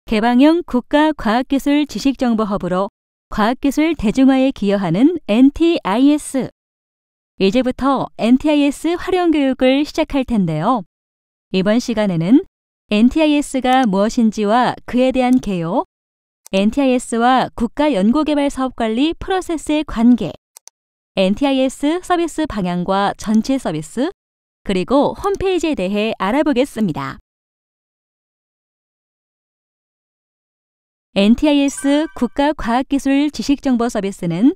개방형 국가과학기술 지식정보허브로 과학기술 대중화에 기여하는 NTIS. 이제부터 NTIS 활용교육을 시작할 텐데요. 이번 시간에는 NTIS가 무엇인지와 그에 대한 개요, NTIS와 국가연구개발사업관리 프로세스의 관계, NTIS 서비스 방향과 전체 서비스, 그리고 홈페이지에 대해 알아보겠습니다. NTIS 국가과학기술 지식정보 서비스는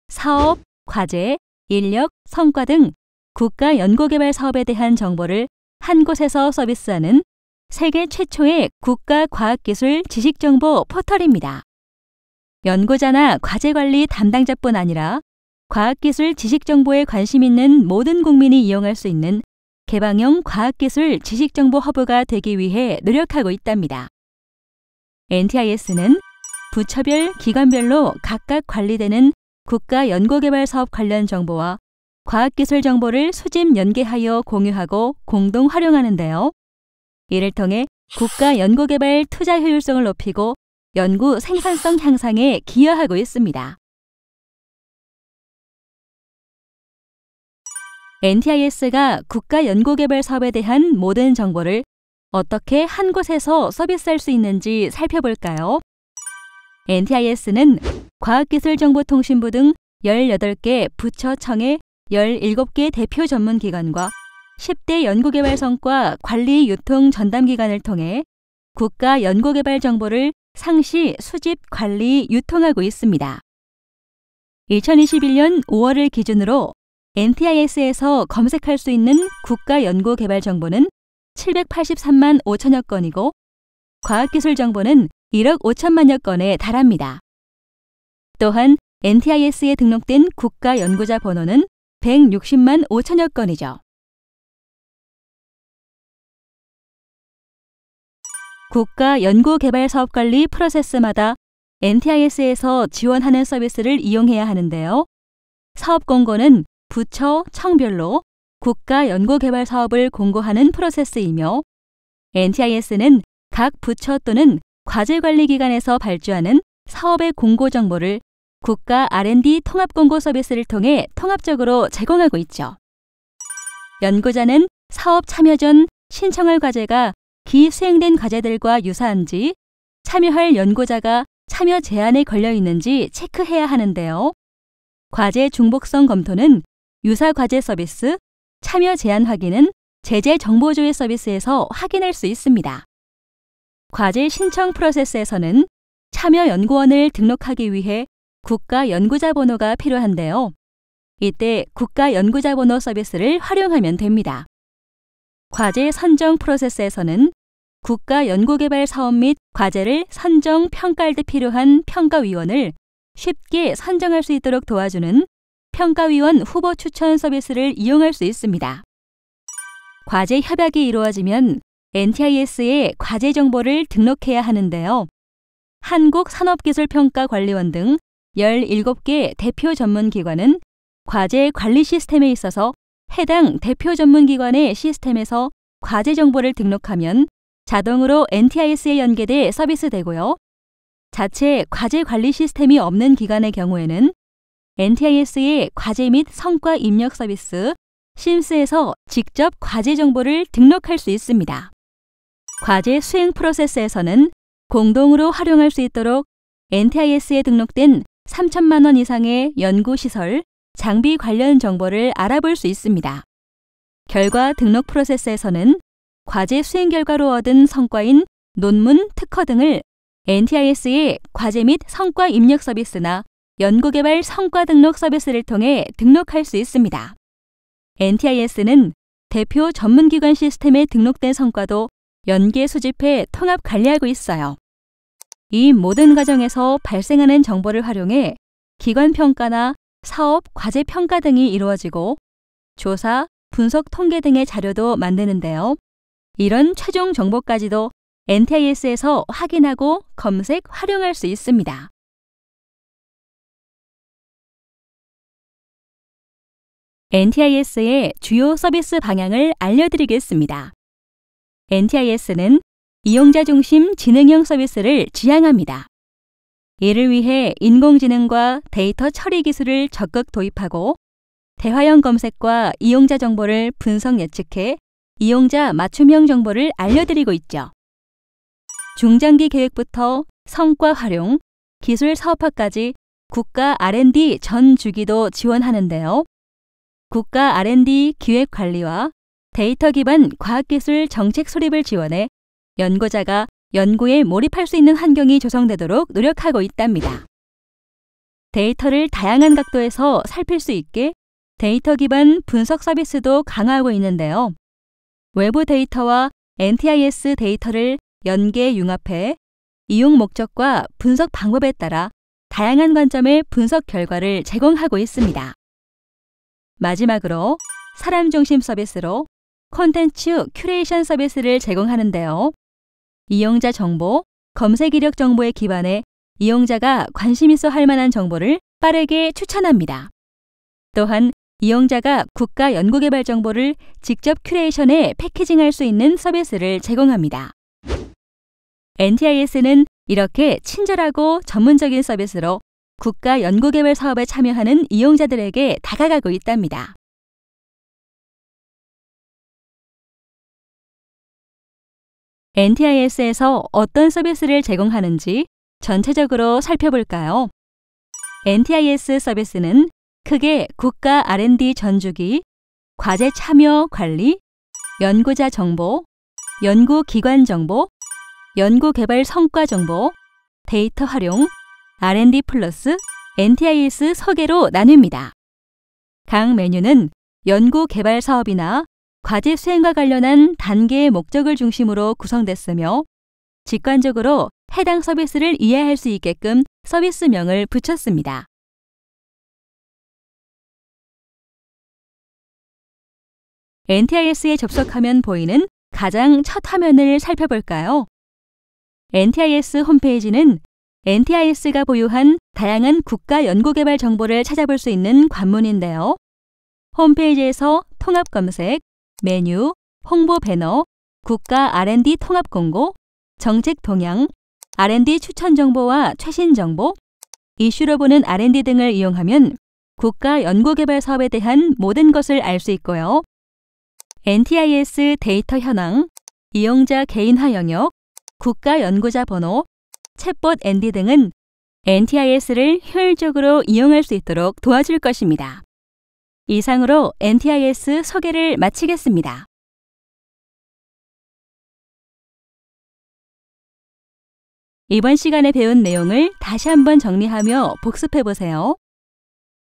사업, 과제, 인력, 성과 등 국가연구개발 사업에 대한 정보를 한 곳에서 서비스하는 세계 최초의 국가과학기술 지식정보 포털입니다. 연구자나 과제관리 담당자뿐 아니라 과학기술 지식정보에 관심 있는 모든 국민이 이용할 수 있는 개방형 과학기술 지식정보 허브가 되기 위해 노력하고 있답니다. NTIS는 부처별, 기관별로 각각 관리되는 국가연구개발사업 관련 정보와 과학기술 정보를 수집, 연계하여 공유하고 공동 활용하는데요. 이를 통해 국가연구개발 투자 효율성을 높이고 연구 생산성 향상에 기여하고 있습니다. NTIS가 국가연구개발 사업에 대한 모든 정보를 어떻게 한 곳에서 서비스할 수 있는지 살펴볼까요? NTIS는 과학기술정보통신부 등 18개 부처청의 17개 대표 전문기관과 10대 연구개발 성과 관리 유통 전담기관을 통해 국가 연구개발 정보를 상시 수집, 관리, 유통하고 있습니다. 2021년 5월을 기준으로 NTIS에서 검색할 수 있는 국가 연구개발 정보는 783만 5천여 건이고 과학기술 정보는 1억 5천만여 건에 달합니다. 또한 NTIS에 등록된 국가 연구자 번호는 160만 5천여 건이죠. 국가 연구개발사업관리 프로세스마다 NTIS에서 지원하는 서비스를 이용해야 하는데요. 사업공고는 부처, 청별로 국가 연구개발 사업을 공고하는 프로세스이며 NTIS는 각 부처 또는 과제관리기관에서 발주하는 사업의 공고 정보를 국가 R&D 통합공고 서비스를 통해 통합적으로 제공하고 있죠. 연구자는 사업 참여 전 신청할 과제가 기수행된 과제들과 유사한지, 참여할 연구자가 참여 제한에 걸려 있는지 체크해야 하는데요. 과제 중복성 검토는 유사과제 서비스, 참여 제한 확인은 제재정보조회 서비스에서 확인할 수 있습니다. 과제 신청 프로세스에서는 참여 연구원을 등록하기 위해 국가 연구자 번호가 필요한데요. 이때 국가 연구자 번호 서비스를 활용하면 됩니다. 과제 선정 프로세스에서는 국가 연구개발 사업 및 과제를 선정, 평가할 때 필요한 평가위원을 쉽게 선정할 수 있도록 도와주는 평가위원 후보 추천 서비스를 이용할 수 있습니다. 과제 협약이 이루어지면 NTIS에 과제 정보를 등록해야 하는데요. 한국산업기술평가관리원 등 17개 대표 전문기관은 과제 관리 시스템에 있어서 해당 대표 전문기관의 시스템에서 과제 정보를 등록하면 자동으로 NTIS에 연계돼 서비스되고요. 자체 과제 관리 시스템이 없는 기관의 경우에는 NTIS의 과제 및 성과 입력 서비스 심스에서 직접 과제 정보를 등록할 수 있습니다. 과제 수행 프로세스에서는 공동으로 활용할 수 있도록 NTIS에 등록된 3천만 원 이상의 연구시설, 장비 관련 정보를 알아볼 수 있습니다. 결과 등록 프로세스에서는 과제 수행 결과로 얻은 성과인 논문, 특허 등을 NTIS의 과제 및 성과 입력 서비스나 연구개발 성과 등록 서비스를 통해 등록할 수 있습니다. NTIS는 대표 전문기관 시스템에 등록된 성과도 연계 수집해 통합 관리하고 있어요. 이 모든 과정에서 발생하는 정보를 활용해 기관 평가나 사업, 과제 평가 등이 이루어지고 조사, 분석, 통계 등의 자료도 만드는데요. 이런 최종 정보까지도 NTIS에서 확인하고 검색, 활용할 수 있습니다. NTIS의 주요 서비스 방향을 알려드리겠습니다. NTIS는 이용자 중심 지능형 서비스를 지향합니다. 이를 위해 인공지능과 데이터 처리 기술을 적극 도입하고 대화형 검색과 이용자 정보를 분석 예측해 이용자 맞춤형 정보를 알려드리고 있죠. 중장기 계획부터 성과 활용, 기술 사업화까지 국가 R&D 전 주기도 지원하는데요. 국가 R&D 기획 관리와 데이터 기반 과학기술 정책 수립을 지원해 연구자가 연구에 몰입할 수 있는 환경이 조성되도록 노력하고 있답니다. 데이터를 다양한 각도에서 살필 수 있게 데이터 기반 분석 서비스도 강화하고 있는데요. 외부 데이터와 NTIS 데이터를 연계 융합해 이용 목적과 분석 방법에 따라 다양한 관점의 분석 결과를 제공하고 있습니다. 마지막으로 사람 중심 서비스로 콘텐츠 큐레이션 서비스를 제공하는데요. 이용자 정보, 검색 이력 정보에 기반해 이용자가 관심 있어 할 만한 정보를 빠르게 추천합니다. 또한 이용자가 국가 연구개발 정보를 직접 큐레이션해 패키징할 수 있는 서비스를 제공합니다. NTIS는 이렇게 친절하고 전문적인 서비스로 국가 연구개발 사업에 참여하는 이용자들에게 다가가고 있답니다. NTIS에서 어떤 서비스를 제공하는지 전체적으로 살펴볼까요? NTIS 서비스는 크게 국가 R&D 전주기, 과제 참여 관리, 연구자 정보, 연구기관 정보, 연구개발 성과 정보, 데이터 활용, R&D 플러스, NTIS 설계로 나뉩니다. 각 메뉴는 연구개발 사업이나 과제 수행과 관련한 단계의 목적을 중심으로 구성됐으며 직관적으로 해당 서비스를 이해할 수 있게끔 서비스명을 붙였습니다. NTIS에 접속하면 보이는 가장 첫 화면을 살펴볼까요? NTIS 홈페이지는 NTIS가 보유한 다양한 국가 연구개발 정보를 찾아볼 수 있는 관문인데요. 홈페이지에서 통합 검색, 메뉴, 홍보 배너, 국가 R&D 통합 공고, 정책 동향, R&D 추천 정보와 최신 정보, 이슈로 보는 R&D 등을 이용하면 국가 연구개발 사업에 대한 모든 것을 알 수 있고요. NTIS 데이터 현황, 이용자 개인화 영역, 국가 연구자 번호, 챗봇 ND 등은 NTIS를 효율적으로 이용할 수 있도록 도와줄 것입니다. 이상으로 NTIS 소개를 마치겠습니다. 이번 시간에 배운 내용을 다시 한번 정리하며 복습해보세요.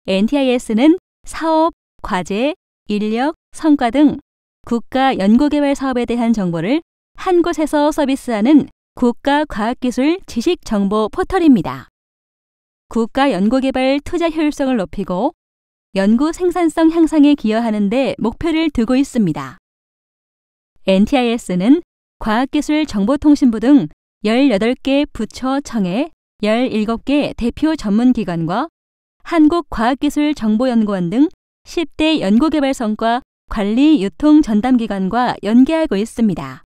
NTIS는 사업, 과제, 인력, 성과 등 국가 연구개발 사업에 대한 정보를 한 곳에서 서비스하는 국가과학기술 지식정보 포털입니다. 국가 연구개발 투자 효율성을 높이고 연구 생산성 향상에 기여하는 데 목표를 두고 있습니다. NTIS는 과학기술 정보통신부 등 18개 부처 청해 17개 대표 전문기관과 한국과학기술정보연구원 등 10대 연구개발 성과 관리 유통 전담기관과 연계하고 있습니다.